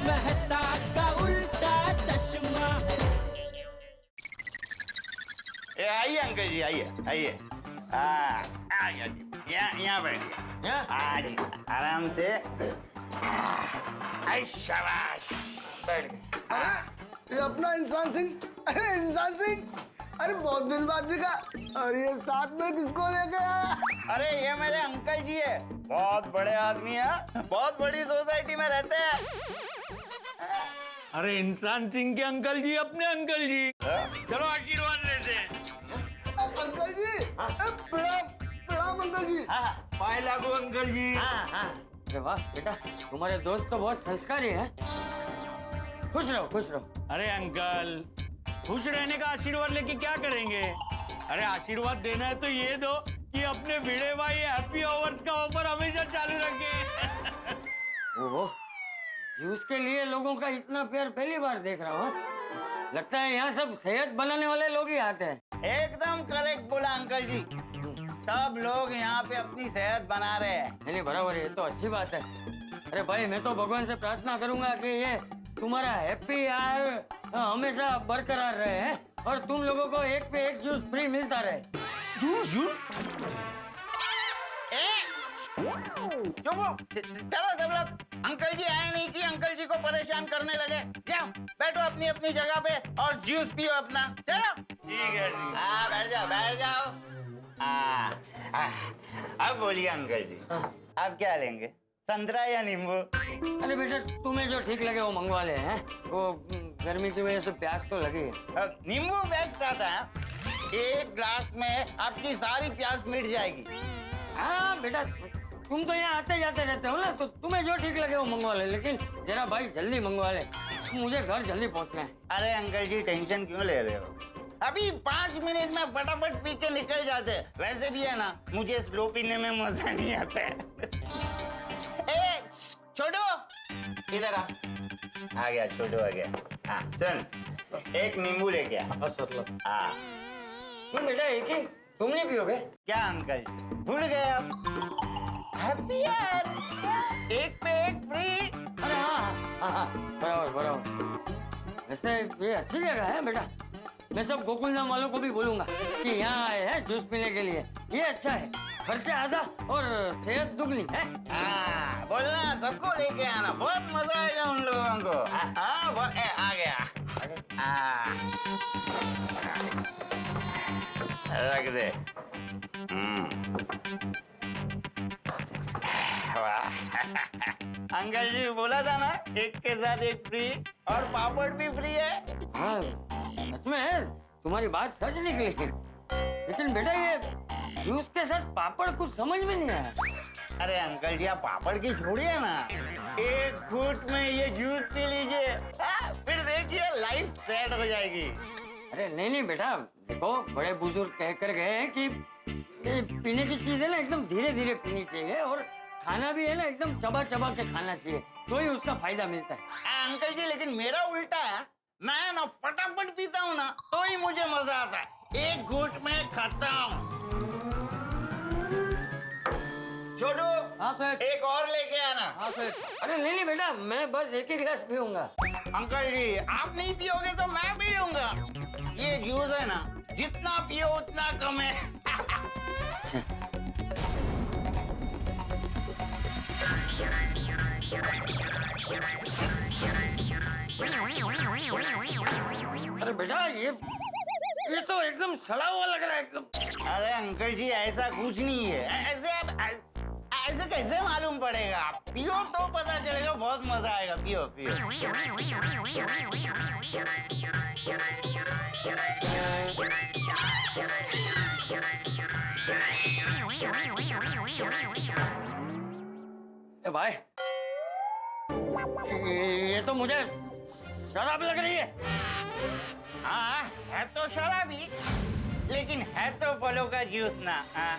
मेहता का उल्टा चश्मा। आइए अंकल जी, आइए आइए। आइए यहाँ बैठिए। हाँ जी, आराम से। शाबाश, बैठ गए। अरे ये अपना इंसान सिंह। अरे इंसान सिंह, अरे बहुत दिन बाद दिखा। और ये साथ में किसको लेके आया? अरे ये मेरे अंकल जी है, बहुत बड़े आदमी है, बहुत बड़ी सोसाइटी में रहते हैं। अरे इंसान सिंह के अंकल जी अपने अंकल जी, चलो आशीर्वाद लेते हैं। अंकल जी, प्रणाम प्रणाम अंकल जी। पाए लागू अंकल जी। अरे वाह बेटा, तुम्हारे दोस्त तो बहुत संस्कारी हैं। खुश रहो खुश रहो। अरे अंकल, खुश रहने का आशीर्वाद लेके क्या करेंगे? अरे आशीर्वाद देना है तो ये दो कि अपने भिड़े भाई हैप्पी आवर्स का ऑफर हमेशा चालू रखे। ओहो, जूस के लिए लोगों का इतना प्यार पहली बार देख रहा हूँ। लगता है यहाँ सब सेहत बनाने वाले लोग ही आते हैं। एकदम करेक्ट बोला अंकल जी, सब लोग यहाँ पे अपनी सेहत बना रहे हैं। नहीं बराबर, ये तो अच्छी बात है। अरे भाई, मैं तो भगवान से प्रार्थना करूंगा कि ये तुम्हारा हैप्पी आवर हमेशा बरकरार रहे हैं और तुम लोगों को एक पे एक जूस फ्री मिलता रहे। जूस? चलो सब लोग, अंकल जी आए नहीं कि अंकल जी को परेशान करने लगे। जाओ बैठो अपनी अपनी जगह पे और जूस पियो अपना। चलो ठीक है जी। हाँ बैठ जाओ बैठ जाओ। अब बोलिए अंकल जी, आप क्या लेंगे, संतरा या नींबू? अरे बेटा, तुम्हें जो ठीक लगे वो मंगवा ले। हैं वो गर्मी की वजह से प्यास तो लगी है। नींबू बेस्ट आता है, एक ग्लास में आपकी सारी प्यास मिट जाएगी। हाँ बेटा, तुम तो यहाँ आते जाते रहते हो ना, तो तुम्हें जो ठीक लगे वो मंगवा ले, लेकिन जरा भाई जल्दी मंगवा ले, मुझे घर जल्दी पहुँचना है। अरे अंकल जी टेंशन क्यों ले रहे हो, अभी 5 मिनट में फटाफट पी के निकल जाते। वैसे भी है ना, मुझे स्लो पीने में मजा नहीं आता है। ए छोटू, इधर आ गया छोटू, आ गया। हाँ सुन, एक नींबू लेके आ। हाँ क्यों बेटा, एक ही तुम नहीं पियोगे? क्या अंकल जी भूल गए आप, हैप्पी यार, एक पे एक फ्री। अरे हाँ, बराबर बराबर। वैसे ये अच्छी जगह है बेटा, मैं सब गोकुल धाम वालों को भी बोलूंगा कि यहाँ आए हैं जूस पीने के लिए। ये अच्छा है, खर्चा आधा और सेहत दुगनी है। हाँ बोलना, सबको लेके आना, बहुत मजा आएगा उन लोगों को। हाँ आ गया। रख दे। अंकल जी बोला था ना, एक के साथ एक फ्री, और पापड़ भी फ्री है। हाँ सच में है, तुम्हारी बात सच निकली। लेकिन बेटा ये जूस के साथ पापड़ कुछ समझ में नहीं आया। अरे अंकल जी आप पापड़ की छोड़िए ना, एक घूंट में ये जूस पी लीजिए, फिर देखिए लाइफ सेट हो जाएगी। अरे नहीं बेटा, देखो बड़े बुजुर्ग कह कर गए हैं कि ये पीने की चीजें ना एकदम धीरे धीरे पीनी चाहिए और खाना भी है ना एकदम चबा चबा के खाना चाहिए, तो ही उसका फायदा मिलता है। अंकल जी लेकिन मेरा उल्टा है, मैं ना फटाफट पीता हूँ ना, तो ही मुझे मजा आता है, एक घूंट में खत्म। छोटू, हाँ सर। एक और लेके आना। हाँ सर। अरे नहीं बेटा, मैं बस एक ही गिलास पीऊंगा। अंकल जी आप नहीं पियोगे तो मैं पी लूंगा, ये जूस है ना, जितना पियो उतना कम है। अच्छा। अरे बेटा ये तो एकदम सड़ा हुआ लग रहा है एकदम। अरे अंकल जी ऐसा कुछ नहीं है, ऐसे कैसे मालूम पड़ेगा, पियो तो पता चलेगा, बहुत मजा आएगा, पियो पियो। ए भाई, ये तो मुझे शराब लग रही है। हाँ है तो शराबी, लेकिन है तो फलों का जूस ना। हाँ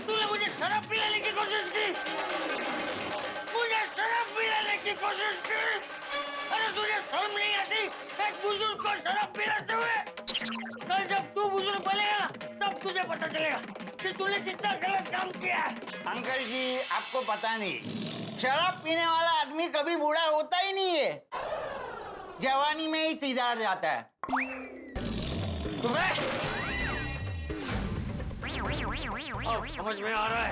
तूने मुझे शराब पिलाने की कोशिश की, मुझे शराब पिलाने की कोशिश की। अरे तुझे शर्म नहीं आती एक बुजुर्ग को को शराब पिलाते हुए। कल जब तू बुजुर्ग बनेगा ना, तब तुझे पता चलेगा कि तूने कितना गलत काम किया है। अंकल जी आपको पता नहीं, शराब पीने वाला आदमी कभी बूढ़ा होता ही नहीं है, जवानी में ही सीधा जाता है। चुप रह। अब समझ में आ रहा है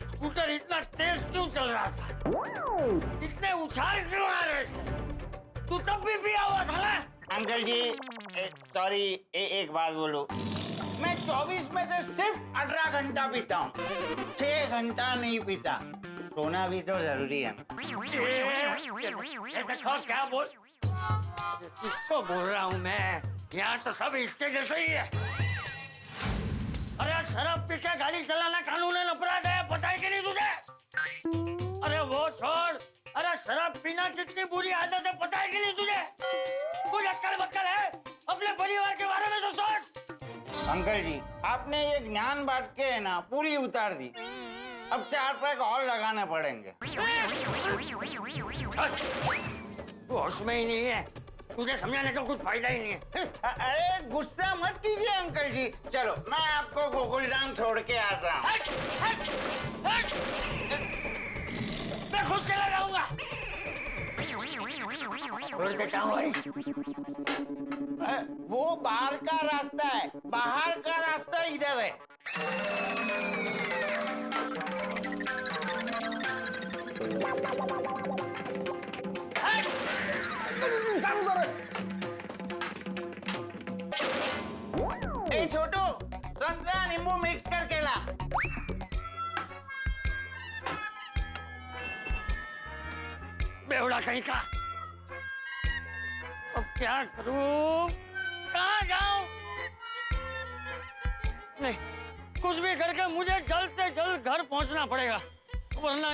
स्कूटर इतना तेज क्यों चल रहा था, इतने उछाल क्यों आ रहे थे। तू तब भी पिया हुआ था ना। अंकल जी सॉरी, एक बात बोलो, मैं 24 में से सिर्फ 18 घंटा पीता हूँ, 6 घंटा नहीं पीता। सोना भी तो जरूरी है। ये देखो क्या बोल, किसको बोल रहा हूँ मैं, यहाँ तो सब इसके जैसे ही है। अरे शराब पी के गाड़ी चलाना कानूनन अपराध है, पता है कि नहीं तुझे? अरे वो छोड़, अरे शराब पीना कितनी बुरी आदत है, पता है कि नहीं तुझे? कुछ अक्कल बक्कल है, अपने परिवार के बारे में तो सोच। अंकल जी आपने ये ज्ञान बांट के है ना पूरी उतार दी, अब 4 पैक और लगाने पड़ेंगे। तू होश में ही नहीं है, तुझे समझाने का कुछ फायदा ही नहीं है। अरे गुस्सा मत कीजिए अंकल जी, चलो मैं आपको गोकुलधाम छोड़ के आता हूँ। मैं खुद चला जाऊंगा। छोड़ देता हूँ भाई। वो बाहर का रास्ता है, बाहर का रास्ता इधर है। ए छोटू, संतरा नींबू मिक्स करके ला। बेवड़ा कहीं का, अब क्या करूं, कहाँ जाऊं? नहीं, कुछ भी करके मुझे जल्द से जल्द घर पहुंचना पड़ेगा, वरना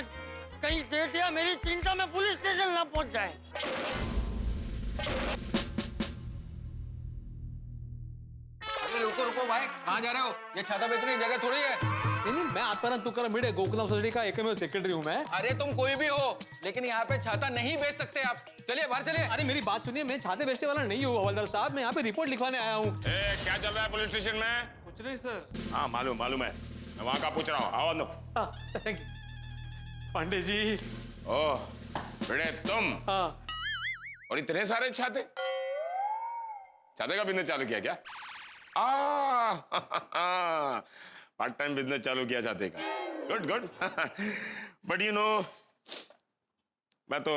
कहीं जेठिया मेरी चिंता में पुलिस स्टेशन ना पहुंच जाए। रुको रुको भाई, कहाँ जा रहे हो? ये छाता बेचने की जगह थोड़ी है। नहीं, मैं आत्माराम तुकार मिड़े गोकुलधाम सोसाइटी का एकमेव सेक्रेटरी हूँ मैं। अरे तुम कोई भी हो, लेकिन यहाँ पे छाता नहीं बेच सकते आप। चलिए बाहर चलिए। अरे मेरी बात सुनिए, मैं छाते बेचने वाला नहीं हूँ हवलदार साहब, मैं यहाँ पे रिपोर्ट लिखवाने आया हूँ। क्या चल रहा है पुलिस स्टेशन में? कुछ नहीं सर। हाँ मालूम है, मैं वहाँ का पूछ रहा हूँ। आओ अंदर। Thank you Pandey ji. ओह बेटे तुम, हाँ और इतने सारे छाते का बिजनेस चालू किया क्या? पार्ट टाइम बिजनेस चालू किया छाते का, गुड बट यू नो मैं तो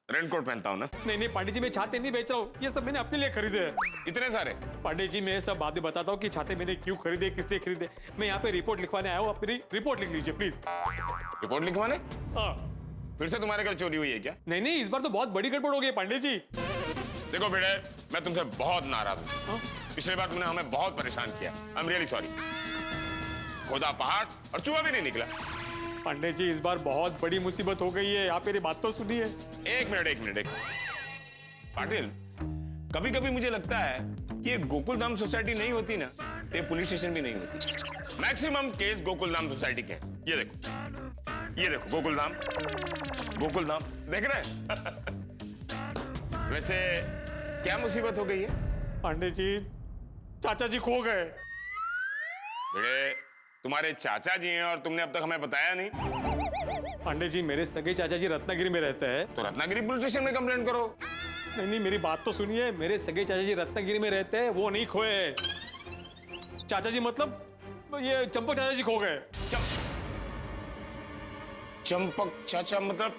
रेनकोट पहनता हूँ ना। नहीं पांडे जी, मैं छाते नहीं बेच रहा हूँ, ये सब मैंने अपने लिए खरीदे हैं। इतने सारे? पांडे जी मैं सब बातें बताता हूँ कि छाते मैंने क्यों खरीदे, किस लिए खरीदे। मैं यहाँ पे रिपोर्ट लिखवाने आया हूँ, आप मेरी रिपोर्ट लिख लीजिए प्लीज। रिपोर्ट लिखवाने? हाँ। फिर से तुम्हारे घर चोरी हुई है क्या? नहीं, इस बार तो बहुत बड़ी गड़बड़ हो गई पांडे जी। देखो बेटे, मैं तुमसे बहुत नाराज हूँ। पिछली बार तुमने हमें बहुत परेशान किया, आई एम रियली सॉरी। खोदा पहाड़ और चूहा भी नहीं निकला। पांडे जी इस बार बहुत बड़ी मुसीबत हो गई है, आप मेरी बात तो सुनिए। एक मिनट पाटिल, कभी कभी मुझे लगता है कि ये गोकुलधाम सोसाइटी नहीं होती ना तो ये पुलिस स्टेशन भी नहीं होती। मैक्सिमम केस गोकुलधाम सोसाइटी के। ये देखो गोकुलधाम देख रहे हैं? वैसे क्या मुसीबत हो गई है? पांडे जी चाचा जी खो गए। बेटे तुम्हारे चाचा जी हैं और तुमने अब तक हमें बताया नहीं। पांडे जी मेरे सगे चाचा जी रत्नागिरी में रहते हैं। तो रत्नागिरी पुलिस स्टेशन में कंप्लेंट करो। नहीं मेरी बात तो सुनिए, मेरे सगे चाचा जी रत्नागिरी में रहते हैं, वो नहीं खोए हैं। चाचा जी मतलब ये चंपक चाचा जी खो गए। चंपक चाचा मतलब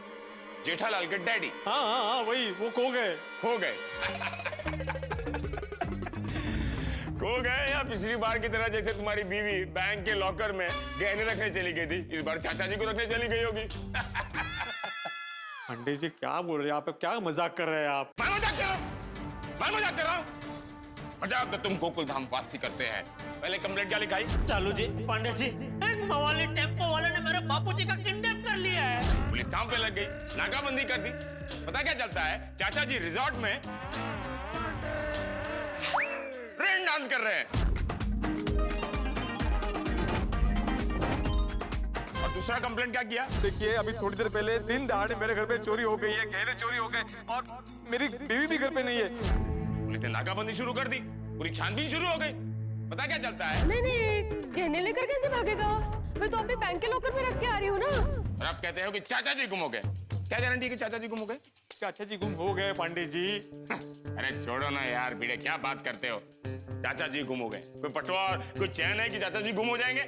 जेठालाल के डैडी? हाँ वही, वो खो गए। खो गए या पिछली बार की तरह जैसे तुम्हारी बीवी बैंक के लॉकर में गहने रखने चली गई थी, इस बार चाचा जी को रखने चली गई होगी। पांडे जी क्या बोल रहे हैं आप, क्या मजाक कर रहे हैं आप? मैं मजाक कर रहा हूँ। मजाक तो तुम गोकुलधाम वासी करते हैं। पहले कंप्लेंट क्या लिखाई? चालू जी, पांडे जी, एक मवाली टेम्पो वाले ने मेरे बापूजी का किडनैप कर लिया है। पुलिस काम पे लग गई, नाकाबंदी कर दी। पता क्या चलता है, चाचा जी रिजॉर्ट में रेन डांस कर रहे हैं। और दूसरा कंप्लेंट क्या किया? देखिए अभी थोड़ी देर पहले दिन दहाड़े मेरे घर पे चोरी हो गई है, गहने चोरी हो गए और मेरी बीवी भी घर पे नहीं है। पुलिस ने नाकाबंदी शुरू कर दी, पूरी छानबीन शुरू हो गई। पता क्या चलता है? नहीं नहीं, गहने लेकर कैसे भागेगा? मैं तो अपने बैंक के लॉकर में रख के आ रही हूँ ना। और आप कहते हो कि चाचा जी गुम हो गए। क्या गारंटी है कि चाचा जी गुम हो गए? चाचा जी गुम हो गए पांडे जी। अरे छोड़ो ना यार भिड़े, क्या बात करते हो? चाचा जी गुम हो गए, कोई पटवार, कोई चैन है कि चाचा जी गुम हो जाएंगे?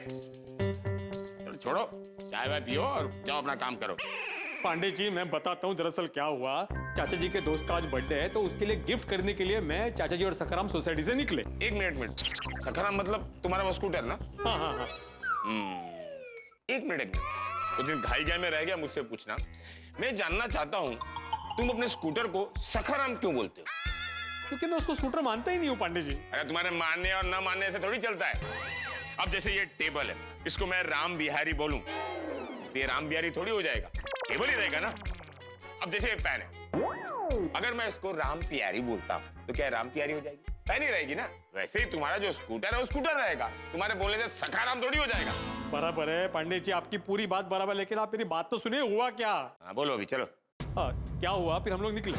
चलो छोड़ो, चाय वाय पियो और जाओ अपना काम करो। पांडे जी मैं बताता हूँ दरअसल क्या हुआ। चाचा जी के दोस्त का आज बर्थडे है, तो उसके लिए गिफ्ट खरीदने के लिए मैं, चाचा जी और सखाराम सोसाइटी से निकले। एक मिनट, सखाराम मतलब तुम्हारा वो स्कूटर ना? हाँ हाँ हाँ। एक मिनट, उस दिन घाई घाई में रह गया मुझसे पूछना। मैं जानना चाहता हूँ तुम अपने स्कूटर को सखाराम क्यों बोलते हो? क्योंकि मैं उसको स्कूटर मानता ही नहीं हूँ पांडे जी। अरे तुम्हारे मानने और न मानने से थोड़ी चलता है। अब जैसे ये टेबल है, इसको मैं राम बिहारी बोलूं तो ये राम बिहारी थोड़ी हो जाएगा, टेबल ही रहेगा ना। अब जैसे ये पेन है, अगर मैं इसको राम प्यारी बोलता हूं तो क्या राम प्यारी हो जाएगी? पेन ही रहेगी ना। वैसे ही तुम्हारा जो स्कूटर है वो स्कूटर रहेगा, तुम्हारे बोलने से सखाराम थोड़ी हो जाएगा। बराबर है पांडे जी, आपकी पूरी बात बराबर, लेकिन आप मेरी बात तो सुनिए, हुआ क्या? हाँ बोलो अभी, चलो। हाँ, क्या हुआ? फिर हम लोग निकले।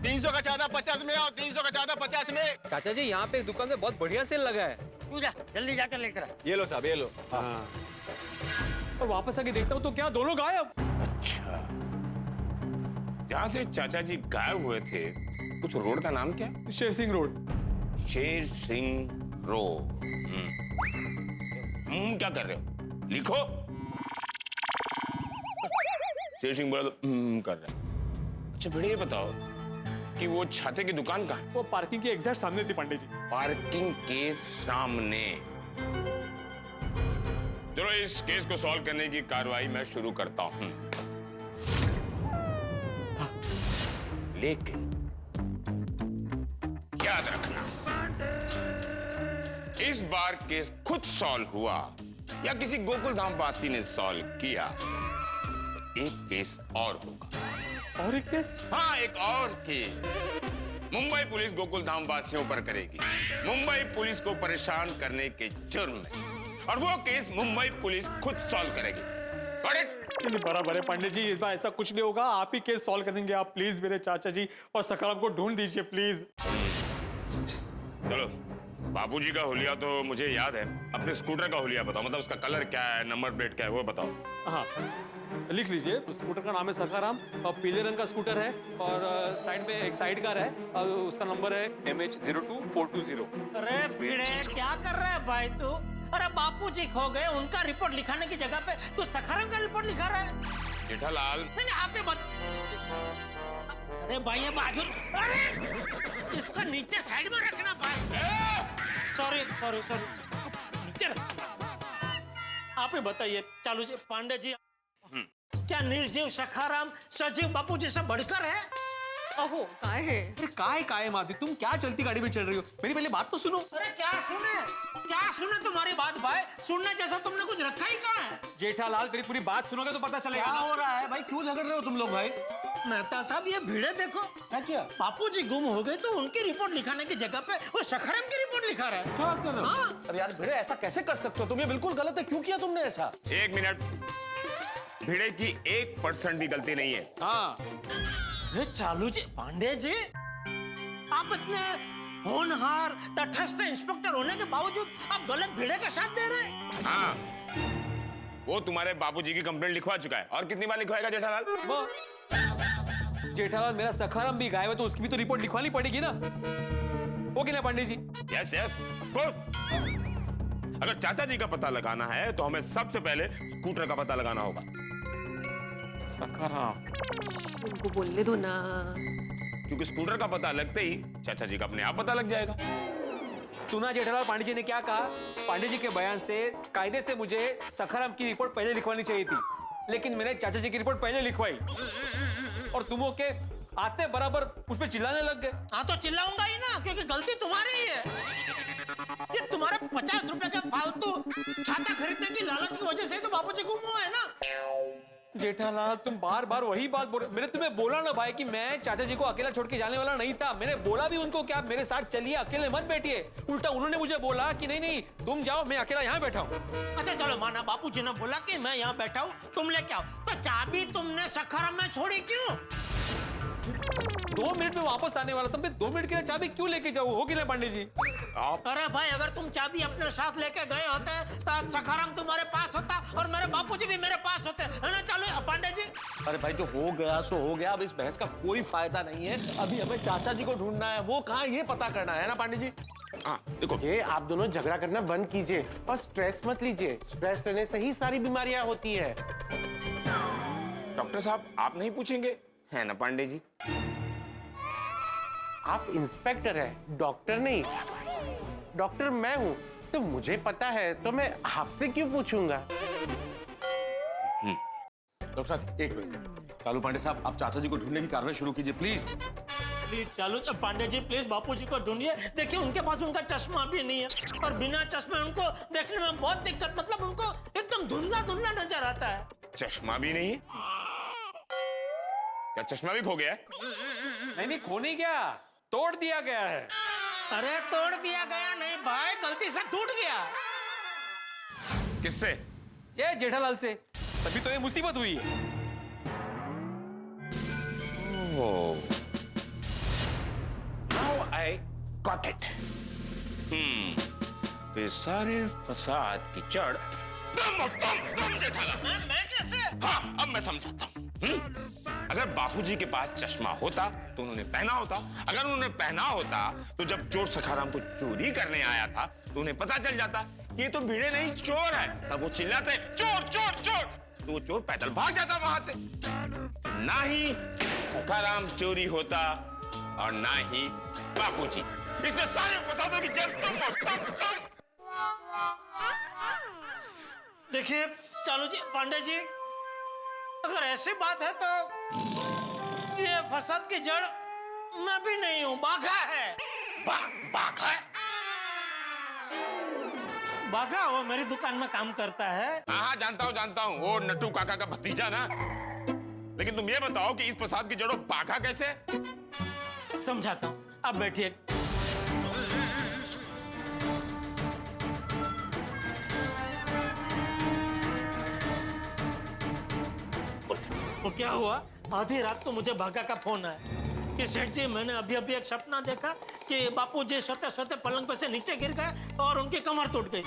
300 का चादा 50 में और 300 का चादा 50 में। चाचा जी यहाँ पे एक दुकान में बहुत बढ़िया सेल लगा है। तू जा, जल्दी जाकर लेकर आ। ये लो साहब, ये लो। हाँ। और वापस आके देखता हूँ तो क्या दोनों गायब। अच्छा, जहां से चाचा जी गायब हुए थे उस रोड का नाम क्या? शेर सिंह रोड। शेर सिंह रोड। क्या कर रहे हो? लिखो। शेर सिंह बोला तो कर रहे हैं। अच्छा भिड़े, ये बताओ कि वो छाते की दुकान कहाँ है? वो पार्किंग के एग्जैक्ट सामने थी पांडे जी। पार्किंग के सामने। चलो इस केस को सॉल्व करने की कार्रवाई मैं शुरू करता हूं, लेकिन याद रखना, इस बार केस खुद सॉल्व हुआ या किसी गोकुल धाम वासी ने सॉल्व किया, एक केस और होगा। और एक केस? हाँ, एक और केस मुंबई पुलिस गोकुल धाम वासियों पर करेगी, मुंबई पुलिस को परेशान करने के जुर्म में, और वो केस मुंबई पुलिस खुद सॉल्व करेगी। Got it? चलिए बराबर है पांडे जी, इस बार ऐसा कुछ नहीं होगा, आप ही केस सॉल्व करेंगे। आप प्लीज मेरे चाचा जी और सखाराम को ढूंढ दीजिए प्लीज। चलो, बाबूजी का हुलिया तो मुझे याद है, अपने स्कूटर का हुलिया बताओ, मतलब उसका कलर क्या है, नंबर प्लेट क्या है, वो बताओ। हाँ लिख लीजिए, स्कूटर का नाम है सखाराम और पीले रंग का स्कूटर है, और साइड में एक साइड कार है और उसका नंबर है MH02420। अरे भिड़े, क्या कर रहा है भाई तू? अरे बापूजी खो गए, उनका रिपोर्ट लिखाने की जगह पे तू सखाराम का रिपोर्ट लिखा रहा है। जेठालाल, नहीं नहीं, आप ही मत। अरे भाई ये बाजू, अरे इसको नीचे साइड में रखना भाई। सॉरी सॉरी सॉरी, नीचे रख। आप ही बताइए चालू जी, पांडे जी, क्या निर्जीव सखाराम सजीव बापूजी से बढ़कर है? अहो काय है? अरे काय माधवी, तुम क्या चलती गाड़ी में चल रही हो? मेरी पहले बात तो सुनो। अरे क्या सुने तुम्हारी बात भाई? सुनने जैसा तुमने कुछ रखा ही कहाँ है? जेठालाल तेरी पूरी बात सुनोगे तो पता चलेगा। क्या हो रहा है भाई? क्यों झगड़ रहे हो तुम लोग भाई? मेहता साहब ये भिड़े देखो, क्या बापूजी गुम हो गए तो उनकी रिपोर्ट लिखाने की जगह पे वो सखाराम की रिपोर्ट लिखा रहा है। क्या बात कर रहे हो? हाँ? अरे यार भिड़े, ऐसा कैसे कर सकते हो तुम? ये बिल्कुल गलत है। क्यों किया तुमने ऐसा? एक मिनट, भिड़े की 1% भी गलती नहीं है। हाँ, अरे चालू जी, पांडे जी, आप इतने होनहार तटस्थ इंस्पेक्टर होने के बावजूद आप गलत भिड़े का साथ दे रहे हैं। हाँ, वो तुम्हारे बाबूजी की कंप्लेंट लिखवा चुका है, और कितनी बार लिखवाएगा जेठालाल? वो जेठालाल मेरा सखाराम भी गायब है तो उसकी भी तो रिपोर्ट लिखवानी पड़ेगी ना। ओके ना पांडे जी? यस यस, अगर चाचा जी का पता लगाना है तो हमें सबसे पहले स्कूटर का पता लगाना होगा। सखाराम, उनको बोलने दो ना। क्योंकि स्कूटर का पता लगते ही चाचा जी का अपने आप पता लग जाएगा। सुना जेठालाल पांडे जी ने क्या कहा? पांडे जी के बयान से कायदे से मुझे सखाराम की रिपोर्ट पहले लिखवानी चाहिए थी, लेकिन मैंने चाचा जी की रिपोर्ट पहले लिखवाई और तुम के आते बराबर उस पर चिल्लाने लग गए। हाँ तो चिल्लाऊंगा ही ना, क्योंकि गलती तुम्हारी ही है। ये तुम्हारे 50 रुपए का फालतू छाता खरीदने की लालच की वजह से तो बापूजी गुम हुए हैं ना। जेठालाल तुम बार बार वही बात बोल रहे। मैंने तुम्हें बोला ना भाई कि मैं चाचा जी को अकेला छोड़ के जाने वाला नहीं था। मैंने बोला भी उनको कि आप मेरे साथ चलिए, अकेले मत बैठिए। उल्टा उन्होंने मुझे बोला कि नहीं नहीं तुम जाओ, मैं अकेला यहाँ बैठा हूँ। अच्छा चलो माना, बापूजी ने बोला कि मैं यहाँ बैठा हूँ, तुम लेके आओ, तो चाबी तुमने सखाराम में छोड़ी क्यों? 2 मिनट में वापस आने वाला था, मैं 2 मिनट के लिए चाबी क्यों लेके जाऊँ? हो कि नहीं पांडे जी? अरे भाई, अगर तुम चाबी अपने साथ लेके गए होते तो आज सखाराम तुम्हारे पास होता और मेरे बापूजी भी मेरे पास होते, है ना? चलो पांडे जी। अरे भाई, जो हो गया सो हो गया, अब इस बहस का कोई फायदा नहीं है। अभी हमें चाचा जी को ढूंढना है, वो कहाँ ये पता करना है ना पांडे जी। हाँ देखो, ये आप दोनों झगड़ा करना बंद कीजिए और स्ट्रेस मत लीजिए। स्ट्रेस लेने से ही सारी बीमारियां होती है। डॉक्टर साहब आप नहीं पूछेंगे, है ना पांडे जी? आप इंस्पेक्टर हैं, डॉक्टर नहीं। डॉक्टर मैं हूँ, तो मुझे पता है, तो मैं आपसे क्यों पूछूंगा? डॉक्टर साहब एक मिनट, चालू पांडे साहब आप चाचा जी को ढूंढने की कार्रवाई शुरू कीजिए प्लीज। प्लीज चालू पांडे जी, प्लीज बापूजी को ढूंढिए। देखिए उनके पास उनका चश्मा भी नहीं है और बिना चश्मे उनको देखने में बहुत दिक्कत, मतलब उनको एकदम धुंधला धुंधला नजर आता है। चश्मा भी नहीं है? क्या चश्मा भी खो गया है? नहीं, खो नहीं गया, तोड़ दिया गया है। अरे तोड़ दिया गया नहीं भाई, गलती से टूट गया। किससे? ये जेठालाल से, तभी तो ये मुसीबत हुई है। Now I got it. तो ये सारे फसाद की जड़ तुम जेठालाल। मैं कैसे? हाँ, अब मैं समझाता हूँ। अगर बापूजी के पास चश्मा होता तो उन्होंने पहना होता। अगर उन्होंने पहना होता तो जब चोर सखाराम को चोरी करने आया था तो उन्हें पता चल जाता कि ये तो भिड़े नहीं चोर है। तब वो चिल्लाते चोर चोर चोर, तो वो चोर पैदल भाग जाता वहां से। ना ही सखाराम चोरी होता और ना ही बापूजी। इसमें सारे फसादों की जड़ तुम। देखिए चालू जी, पांडे जी, अगर ऐसी बात है तो ये फसाद की जड़ मैं भी नहीं हूं, बाघा है। बाघा? बाघा वो मेरी दुकान में काम करता है। हाँ जानता हूँ, वो नट्टू काका का भतीजा ना। लेकिन तुम ये बताओ कि इस फसाद की जड़ों बाघा कैसे? समझाता हूँ, अब बैठिए। वो क्या हुआ, आधी रात को मुझे बाघा का फोन आया कि सेठ जी मैंने अभी अभी एक सपना देखा कि बापूजी सोते सोते पलंग पे से नीचे गिर गए और उनकी कमर टूट गई।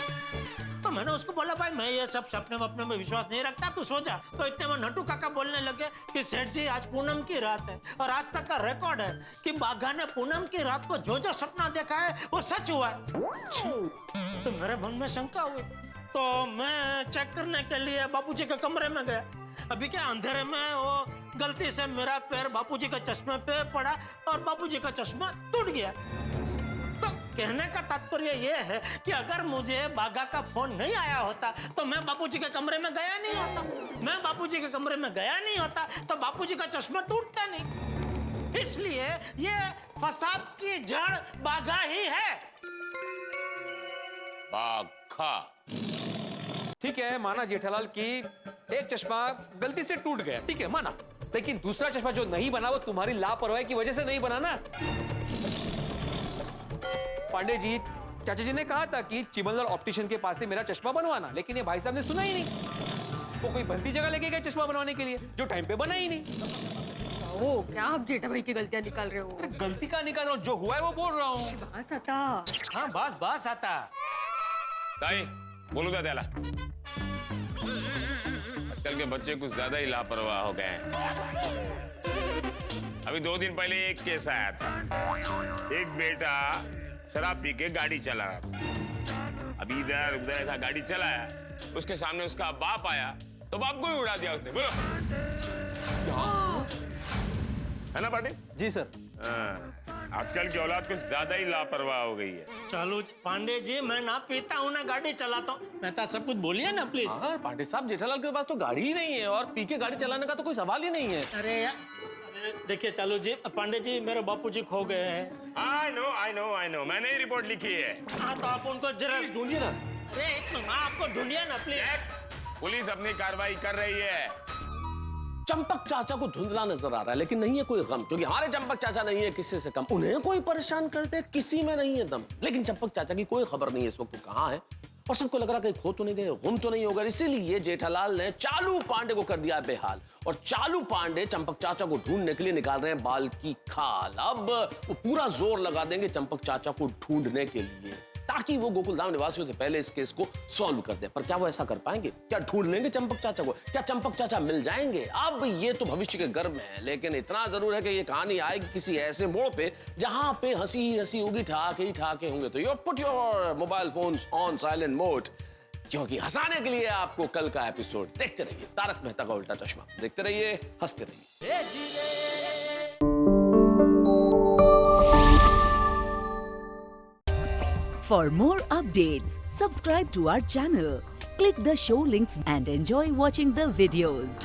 तो मैंने उसको बोला भाई मैं ये सब सपने वपने में विश्वास नहीं रखता, तू सो जा। तो इतने में नट्टू काका बोलने लगे कि सेठ जी आज पूनम की रात है और आज तक का रिकॉर्ड है कि बाघा ने पूनम की रात को जो जो सपना देखा है वो सच हुआ है। तो मेरे मन में शंका हुई, तो मैं चेक करने के लिए बापूजी के कमरे में गया। अभी क्या अंधेरे में वो गलती से मेरा पैर बापूजी का चश्मे पे पड़ा और बापूजी का चश्मा टूट गया। तो कहने का तात्पर्य ये है कि अगर मुझे बाघा का फोन नहीं आया होता तो मैं बापूजी के कमरे में गया नहीं होता। मैं बापूजी के कमरे में गया नहीं होता तो बापूजी का चश्मा टूटता नहीं। इसलिए ये फसाद की जड़ बाघा ही है। बाघा? ठीक है, माना जेठालाल की एक चश्मा गलती से टूट गया, ठीक है माना। लेकिन दूसरा चश्मा जो नहीं बना वो तुम्हारी लापरवाही की वजह से नहीं बना ना। पांडे जी, चाचा जी ने कहा था कि चिमनलाल ऑप्टिशियन के पास से मेरा चश्मा बनवाना, लेकिन ये भाई साहब ने सुना ही नहीं। वो कोई भलती जगह लेके गए चश्मा बनवाने के लिए जो टाइम पे बना ही नहीं। ओ क्या आप जेठा भाई की गलतियां निकाल रहे हो? गलती का निकाल रहा हूँ, जो हुआ है वो बोल रहा हूँ। बस आता। हाँ बस आता। ताई बोलो दादा, आजकल के बच्चे कुछ ज्यादा ही लापरवाह हो गए हैं। अभी 2 दिन पहले एक केस आया था, एक बेटा शराब पी के गाड़ी चला रहा था। अभी इधर उधर ऐसा गाड़ी चलाया, उसके सामने उसका बाप आया तो बाप को ही उड़ा दिया उसने। बोलो है ना पाटिल? जी सर। आजकल की औलाद कुछ ज्यादा ही लापरवाह हो गई है। चलो पांडे जी, मैं ना पीता हूँ ना गाड़ी चलाता हूँ, मेहता सब कुछ बोलिए ना प्लीज। हाँ पांडे साहब, जेठालाल के पास तो गाड़ी ही नहीं है और पी के गाड़ी चलाने का तो कोई सवाल ही नहीं है। अरे यार, देखिए चलो जी, पांडे जी मेरे बापूजी खो गए हैं। I know, मैंने ही रिपोर्ट लिखी है। हाँ तो आप उनको जरा ढूंढिए ना। अरे एक मिनट, आपको ढूंढिए ना प्लीज। पुलिस अपनी कार्रवाई कर रही है। चंपक चाचा को धुंधला नजर आ रहा है, लेकिन नहीं है कोई गम, क्योंकि हमारे चंपक चाचा नहीं है किसी से कम। उन्हें कोई परेशान करते किसी में नहीं है दम। लेकिन चंपक चाचा की कोई खबर नहीं है इस वक्त कहाँ है। और सबको लग रहा कि खो तो नहीं गए, गुम तो नहीं हो गए। इसीलिए जेठालाल ने चालू पांडे को कर दिया बेहाल, और चालू पांडे चंपक चाचा को ढूंढने के लिए निकाल रहे हैं बाल की खाल। अब वो पूरा जोर लगा देंगे चंपक चाचा को ढूंढने के लिए, ताकि वो गोकुलधाम निवासियों से पहले इस केस को सॉल्व कर दे। पर क्या वो ऐसा कर पाएंगे? क्या ढूंढ लेंगे चंपक चाचा को? क्या चंपक चाचा मिल जाएंगे? अब ये तो भविष्य के गर्भ में है, लेकिन इतना जरूर है कि ये कहानी आएगी किसी ऐसे मोड़ पे जहां पे हंसी ही हंसी होगी, ठहाके ही ठहाके होंगे। तो put your mobile phones on silent mode, क्योंकि हंसाने के लिए आपको कल का एपिसोड देखते रहिए। तारक मेहता का उल्टा चश्मा देखते रहिए, हंसते रहिए। For more updates, subscribe to our channel, click the show links and enjoy watching the videos.